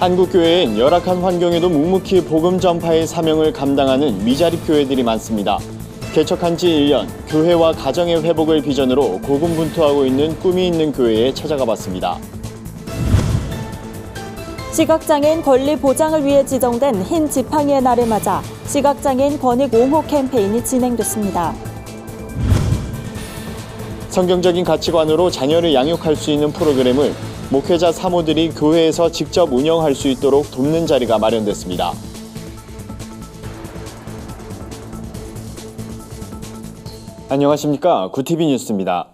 한국교회엔 열악한 환경에도 묵묵히 복음 전파의 사명을 감당하는 미자립 교회들이 많습니다. 개척한 지 1년, 교회와 가정의 회복을 비전으로 고군분투하고 있는 꿈이 있는 교회에 찾아가 봤습니다. 시각장애인 권리 보장을 위해 지정된 흰 지팡이의 날을 맞아 시각장애인 권익 옹호 캠페인이 진행됐습니다. 성경적인 가치관으로 자녀를 양육할 수 있는 프로그램을 목회자 사모들이 교회에서 직접 운영할 수 있도록 돕는 자리가 마련됐습니다. 안녕하십니까. 구티비 뉴스입니다.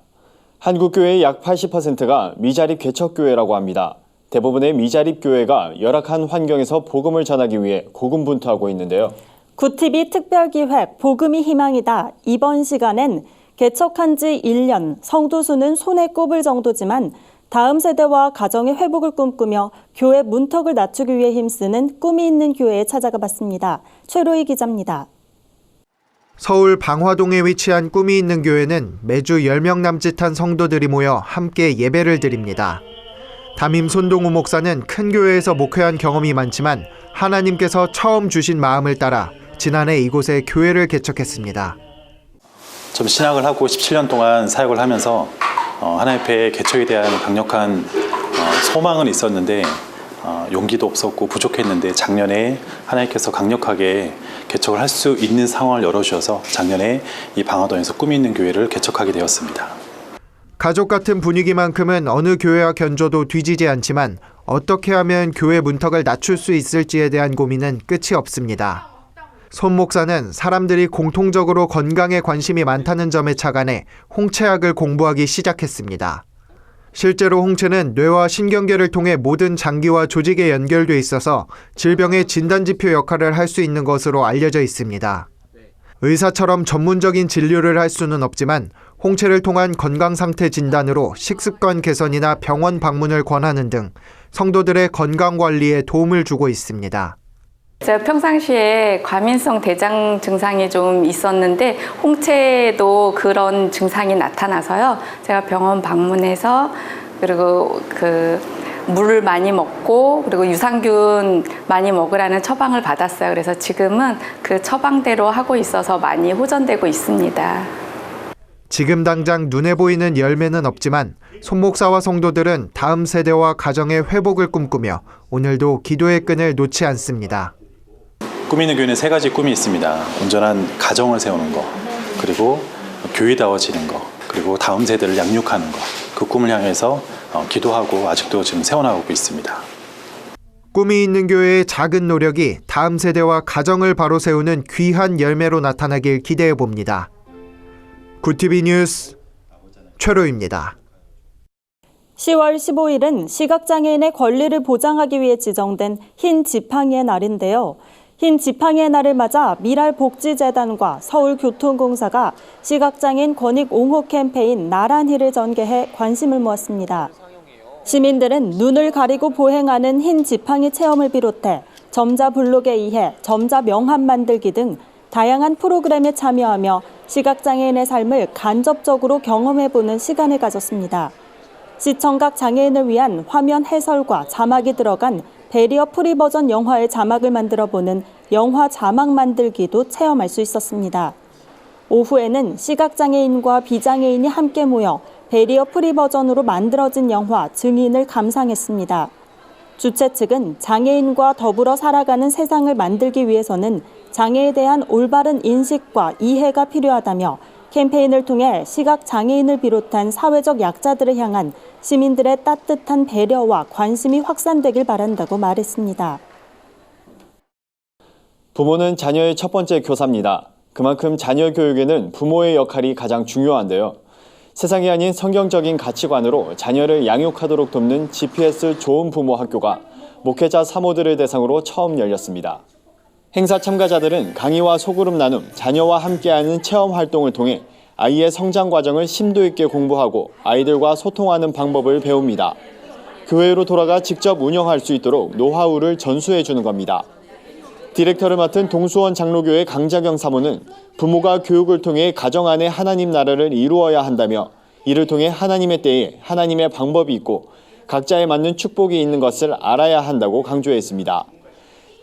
한국교회의 약 80%가 미자립 개척교회라고 합니다. 대부분의 미자립 교회가 열악한 환경에서 복음을 전하기 위해 고군분투하고 있는데요. 구티비 특별기획 복음이 희망이다. 이번 시간엔 개척한 지 1년, 성도 수는 손에 꼽을 정도지만 다음 세대와 가정의 회복을 꿈꾸며 교회 문턱을 낮추기 위해 힘쓰는 꿈이 있는 교회에 찾아가 봤습니다. 최로희 기자입니다. 서울 방화동에 위치한 꿈이 있는 교회는 매주 10명 남짓한 성도들이 모여 함께 예배를 드립니다. 담임 손동우 목사는 큰 교회에서 목회한 경험이 많지만 하나님께서 처음 주신 마음을 따라 지난해 이곳에 교회를 개척했습니다. 좀 신학을 하고 17년 동안 사역을 하면서 하나님 앞에 개척에 대한 강력한 소망은 있었는데 용기도 없었고 부족했는데 작년에 하나님께서 강력하게 개척을 할 수 있는 상황을 열어주셔서 작년에 이 방화동에서 꿈이 있는 교회를 개척하게 되었습니다. 가족 같은 분위기만큼은 어느 교회와 견줘도 뒤지지 않지만 어떻게 하면 교회 문턱을 낮출 수 있을지에 대한 고민은 끝이 없습니다. 손 목사는 사람들이 공통적으로 건강에 관심이 많다는 점에 착안해 홍채학을 공부하기 시작했습니다. 실제로 홍채는 뇌와 신경계를 통해 모든 장기와 조직에 연결돼 있어서 질병의 진단지표 역할을 할 수 있는 것으로 알려져 있습니다. 의사처럼 전문적인 진료를 할 수는 없지만 홍채를 통한 건강상태 진단으로 식습관 개선이나 병원 방문을 권하는 등 성도들의 건강관리에 도움을 주고 있습니다. 제가 평상시에 과민성 대장 증상이 좀 있었는데 홍채도 그런 증상이 나타나서요. 제가 병원 방문해서 그리고 물을 많이 먹고 그리고 유산균 많이 먹으라는 처방을 받았어요. 그래서 지금은 그 처방대로 하고 있어서 많이 호전되고 있습니다. 지금 당장 눈에 보이는 열매는 없지만 손 목사와 성도들은 다음 세대와 가정의 회복을 꿈꾸며 오늘도 기도의 끈을 놓지 않습니다. 꿈이 있는 교회는 3가지 꿈이 있습니다. 온전한 가정을 세우는 것, 그리고 교회다워지는 것, 그리고 다음 세대를 양육하는 것. 그 꿈을 향해서 기도하고 아직도 지금 세워나가고 있습니다. 꿈이 있는 교회의 작은 노력이 다음 세대와 가정을 바로 세우는 귀한 열매로 나타나길 기대해 봅니다. 구티비 뉴스 최로입니다. 10월 15일은 시각장애인의 권리를 보장하기 위해 지정된 흰 지팡이의 날인데요. 흰 지팡이의 날을 맞아 미랄복지재단과 서울교통공사가 시각장애인 권익 옹호 캠페인 나란히를 전개해 관심을 모았습니다. 시민들은 눈을 가리고 보행하는 흰 지팡이 체험을 비롯해 점자 블록에 의해 점자 명함 만들기 등 다양한 프로그램에 참여하며 시각장애인의 삶을 간접적으로 경험해보는 시간을 가졌습니다. 시청각 장애인을 위한 화면 해설과 자막이 들어간 베리어 프리 버전 영화의 자막을 만들어보는 영화 자막 만들기도 체험할 수 있었습니다. 오후에는 시각장애인과 비장애인이 함께 모여 베리어 프리 버전으로 만들어진 영화 증인을 감상했습니다. 주최 측은 장애인과 더불어 살아가는 세상을 만들기 위해서는 장애에 대한 올바른 인식과 이해가 필요하다며 캠페인을 통해 시각장애인을 비롯한 사회적 약자들을 향한 시민들의 따뜻한 배려와 관심이 확산되길 바란다고 말했습니다. 부모는 자녀의 첫 번째 교사입니다. 그만큼 자녀 교육에는 부모의 역할이 가장 중요한데요. 세상이 아닌 성경적인 가치관으로 자녀를 양육하도록 돕는 GPS 좋은 부모 학교가 목회자 사모들을 대상으로 처음 열렸습니다. 행사 참가자들은 강의와 소그룹 나눔, 자녀와 함께하는 체험 활동을 통해 아이의 성장 과정을 심도 있게 공부하고 아이들과 소통하는 방법을 배웁니다. 교회로 돌아가 직접 운영할 수 있도록 노하우를 전수해 주는 겁니다. 디렉터를 맡은 동수원 장로교회 강자경 사모는 부모가 교육을 통해 가정 안에 하나님 나라를 이루어야 한다며 이를 통해 하나님의 때에 하나님의 방법이 있고 각자에 맞는 축복이 있는 것을 알아야 한다고 강조했습니다.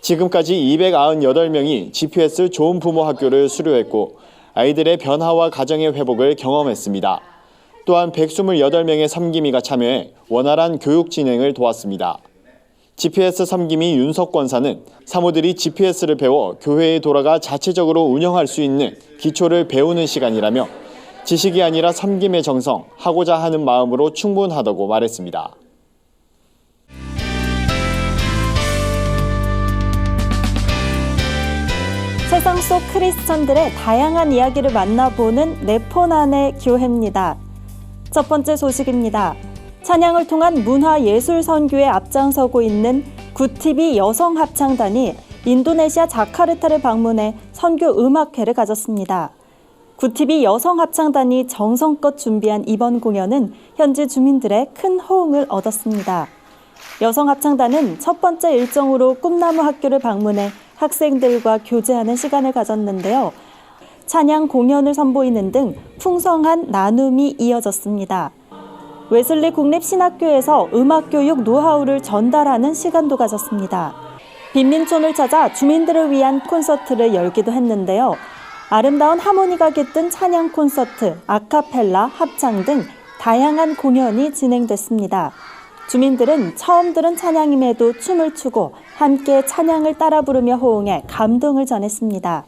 지금까지 298명이 GPS 좋은 부모 학교를 수료했고 아이들의 변화와 가정의 회복을 경험했습니다. 또한 128명의 섬김이가 참여해 원활한 교육 진행을 도왔습니다. GPS 섬김이 윤석 권사는 사모들이 GPS를 배워 교회에 돌아가 자체적으로 운영할 수 있는 기초를 배우는 시간이라며 지식이 아니라 섬김의 정성, 하고자 하는 마음으로 충분하다고 말했습니다. 세상 속 크리스천들의 다양한 이야기를 만나보는 내 폰 안의 교회입니다. 첫 번째 소식입니다. 찬양을 통한 문화예술 선교에 앞장서고 있는 굿TV 여성합창단이 인도네시아 자카르타를 방문해 선교 음악회를 가졌습니다. 굿TV 여성합창단이 정성껏 준비한 이번 공연은 현지 주민들의 큰 호응을 얻었습니다. 여성합창단은 첫 번째 일정으로 꿈나무 학교를 방문해 학생들과 교제하는 시간을 가졌는데요. 찬양 공연을 선보이는 등 풍성한 나눔이 이어졌습니다. 웨슬리 국립신학교에서 음악교육 노하우를 전달하는 시간도 가졌습니다. 빈민촌을 찾아 주민들을 위한 콘서트를 열기도 했는데요. 아름다운 하모니가 깃든 찬양 콘서트, 아카펠라, 합창 등 다양한 공연이 진행됐습니다. 주민들은 처음 들은 찬양임에도 춤을 추고 함께 찬양을 따라 부르며 호응해 감동을 전했습니다.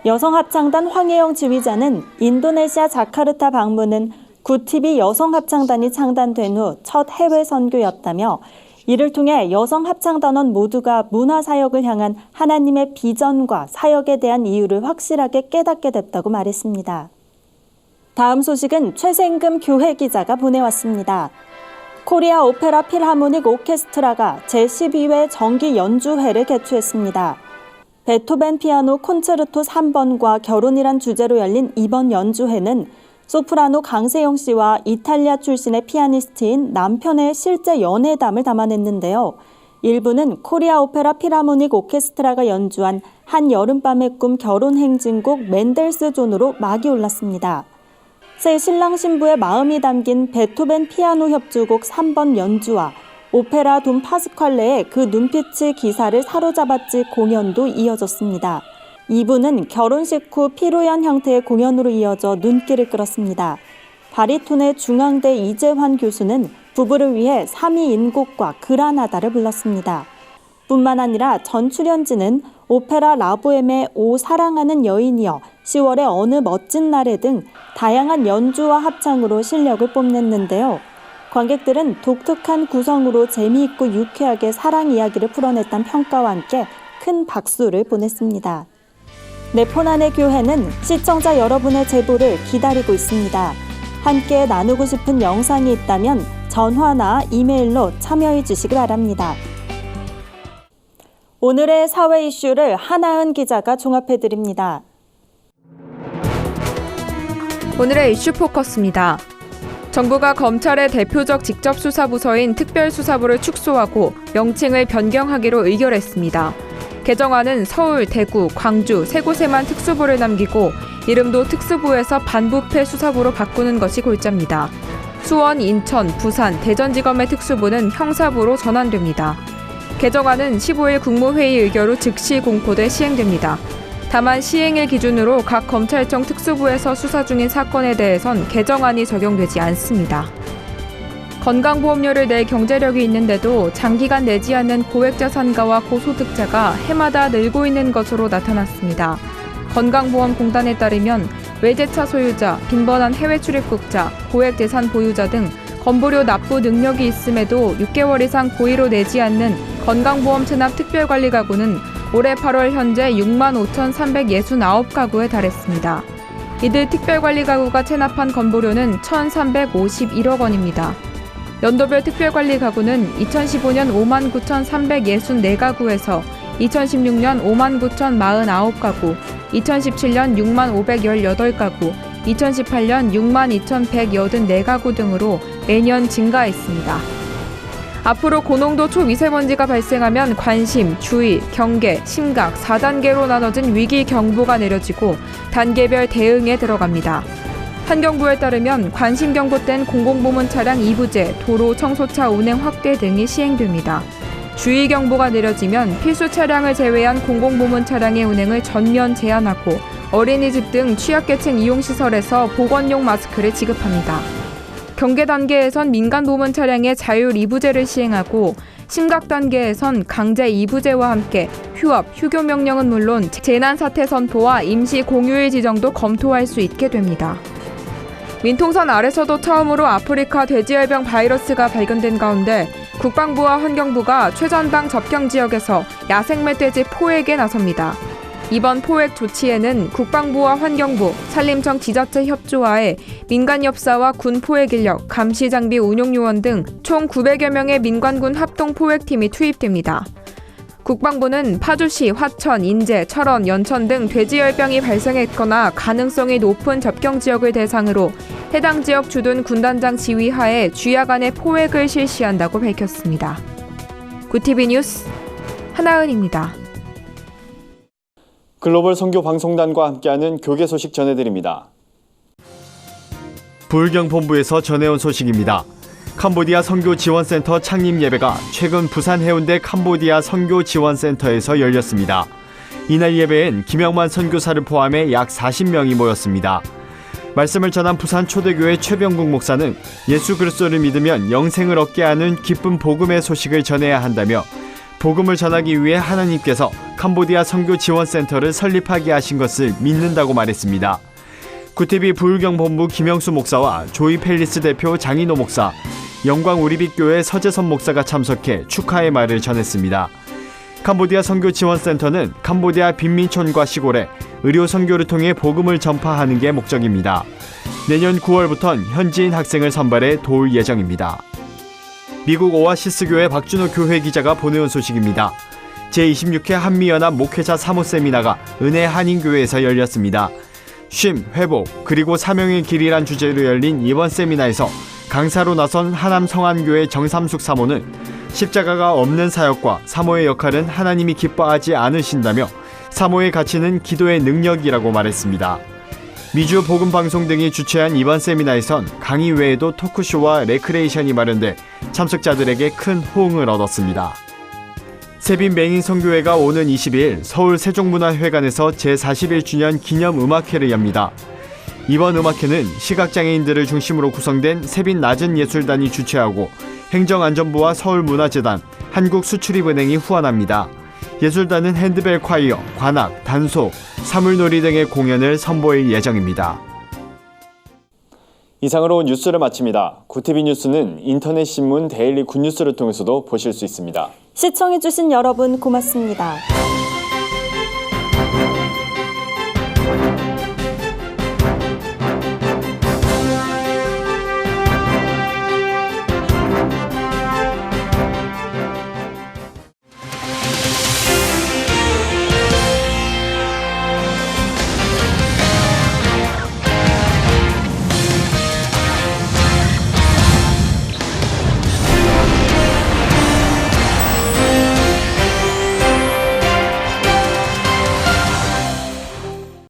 여성합창단 황혜영 지휘자는 인도네시아 자카르타 방문은 굿TV 여성합창단이 창단된 후 첫 해외 선교였다며 이를 통해 여성합창단원 모두가 문화사역을 향한 하나님의 비전과 사역에 대한 이유를 확실하게 깨닫게 됐다고 말했습니다. 다음 소식은 최생금 교회 기자가 보내왔습니다. 코리아 오페라 필하모닉 오케스트라가 제12회 정기 연주회를 개최했습니다. 베토벤 피아노 콘체르토 3번과 결혼이란 주제로 열린 이번 연주회는 소프라노 강세영 씨와 이탈리아 출신의 피아니스트인 남편의 실제 연애담을 담아냈는데요. 일부는 코리아 오페라 필하모닉 오케스트라가 연주한 한 여름밤의 꿈 결혼 행진곡 맨델스 존으로 막이 올랐습니다. 새 신랑 신부의 마음이 담긴 베토벤 피아노 협주곡 3번 연주와 오페라 돈 파스칼레의 그 눈빛이 기사를 사로잡았지 공연도 이어졌습니다. 2부는 결혼식 후 피로연 형태의 공연으로 이어져 눈길을 끌었습니다. 바리톤의 중앙대 이재환 교수는 부부를 위해 3위 인곡과 그라나다를 불렀습니다. 뿐만 아니라 전 출연진은 오페라 라보엠의 오 사랑하는 여인이여, 10월의 어느 멋진 날에 등 다양한 연주와 합창으로 실력을 뽐냈는데요. 관객들은 독특한 구성으로 재미있고 유쾌하게 사랑 이야기를 풀어냈다는 평가와 함께 큰 박수를 보냈습니다. 내 폰 안의 교회는 시청자 여러분의 제보를 기다리고 있습니다. 함께 나누고 싶은 영상이 있다면 전화나 이메일로 참여해 주시기 바랍니다. 오늘의 사회 이슈를 하나은 기자가 종합해드립니다. 오늘의 이슈 포커스입니다. 정부가 검찰의 대표적 직접수사부서인 특별수사부를 축소하고 명칭을 변경하기로 의결했습니다. 개정안은 서울, 대구, 광주 세 곳에만 특수부를 남기고 이름도 특수부에서 반부패 수사부로 바꾸는 것이 골자입니다. 수원, 인천, 부산, 대전지검의 특수부는 형사부로 전환됩니다. 개정안은 15일 국무회의 의결 후 즉시 공포돼 시행됩니다. 다만 시행일 기준으로 각 검찰청 특수부에서 수사 중인 사건에 대해선 개정안이 적용되지 않습니다. 건강보험료를 낼 경제력이 있는데도 장기간 내지 않는 고액자산가와 고소득자가 해마다 늘고 있는 것으로 나타났습니다. 건강보험공단에 따르면 외제차 소유자, 빈번한 해외 출입국자, 고액재산 보유자 등 건보료 납부 능력이 있음에도 6개월 이상 고의로 내지 않는 건강보험 체납 특별관리가구는 올해 8월 현재 65,369가구에 달했습니다. 이들 특별관리가구가 체납한 건보료는 1,351억 원입니다. 연도별 특별관리가구는 2015년 59,364가구에서 2016년 59,049가구, 2017년 65,518가구, 2018년 62,184가구 등으로 매년 증가했습니다. 앞으로 고농도 초미세먼지가 발생하면 관심, 주의, 경계, 심각 4단계로 나눠진 위기 경보가 내려지고 단계별 대응에 들어갑니다. 환경부에 따르면 관심 경고된 공공부문 차량 2부제, 도로 청소차 운행 확대 등이 시행됩니다. 주의 경보가 내려지면 필수 차량을 제외한 공공부문 차량의 운행을 전면 제한하고 어린이집 등 취약계층 이용시설에서 보건용 마스크를 지급합니다. 경계 단계에선 민간 부문 차량의 자율 2부제를 시행하고 심각 단계에선 강제 2부제와 함께 휴업, 휴교 명령은 물론 재난사태 선포와 임시 공휴일 지정도 검토할 수 있게 됩니다. 민통선 아래서도 처음으로 아프리카 돼지열병 바이러스가 발견된 가운데 국방부와 환경부가 최전방 접경 지역에서 야생 멧돼지 포획에 나섭니다. 이번 포획 조치에는 국방부와 환경부, 산림청 지자체 협조하에 민간협사와 군 포획 인력, 감시 장비 운용 요원 등 총 900여 명의 민관군 합동 포획팀이 투입됩니다. 국방부는 파주시, 화천, 인제, 철원, 연천 등 돼지열병이 발생했거나 가능성이 높은 접경 지역을 대상으로 해당 지역 주둔 군단장 지휘하에 주야간의 포획을 실시한다고 밝혔습니다. 구티비 뉴스 하나은입니다. 글로벌 선교 방송단과 함께하는 교계 소식 전해드립니다. 부울경본부에서 전해온 소식입니다. 캄보디아 선교지원센터 창립 예배가 최근 부산 해운대 캄보디아 선교지원센터에서 열렸습니다. 이날 예배엔 김영만 선교사를 포함해 약 40명이 모였습니다. 말씀을 전한 부산 초대교회 최병국 목사는 예수 그리스도를 믿으면 영생을 얻게 하는 기쁜 복음의 소식을 전해야 한다며 복음을 전하기 위해 하나님께서 캄보디아 선교지원센터를 설립하게 하신 것을 믿는다고 말했습니다. 구티비 부울경본부 김영수 목사와 조이 펠리스 대표 장인호 목사, 영광우리빛교회 서재선 목사가 참석해 축하의 말을 전했습니다. 캄보디아 선교지원센터는 캄보디아 빈민촌과 시골에 의료 선교를 통해 복음을 전파하는 게 목적입니다. 내년 9월부터는 현지인 학생을 선발해 도울 예정입니다. 미국 오아시스교회 박준호 교회 기자가 보내온 소식입니다. 제26회 한미연합 목회자 사모 세미나가 은혜 한인교회에서 열렸습니다. 쉼, 회복, 그리고 사명의 길이란 주제로 열린 이번 세미나에서 강사로 나선 하남 성안교회 정삼숙 사모는 십자가가 없는 사역과 사모의 역할은 하나님이 기뻐하지 않으신다며 사모의 가치는 기도의 능력이라고 말했습니다. 미주 복음방송 등이 주최한 이번 세미나에선 강의 외에도 토크쇼와 레크레이션이 마련돼 참석자들에게 큰 호응을 얻었습니다. 세빈 맹인 선교회가 오는 22일 서울 세종문화회관에서 제41주년 기념 음악회를 엽니다. 이번 음악회는 시각장애인들을 중심으로 구성된 세빈 낮은 예술단이 주최하고 행정안전부와 서울문화재단, 한국수출입은행이 후원합니다. 예술단은 핸드벨 콰이어, 관악, 단소, 사물놀이 등의 공연을 선보일 예정입니다. 이상으로 뉴스를 마칩니다. 구티비 뉴스는 인터넷 신문 데일리 굿뉴스를 통해서도 보실 수 있습니다. 시청해주신 여러분 고맙습니다.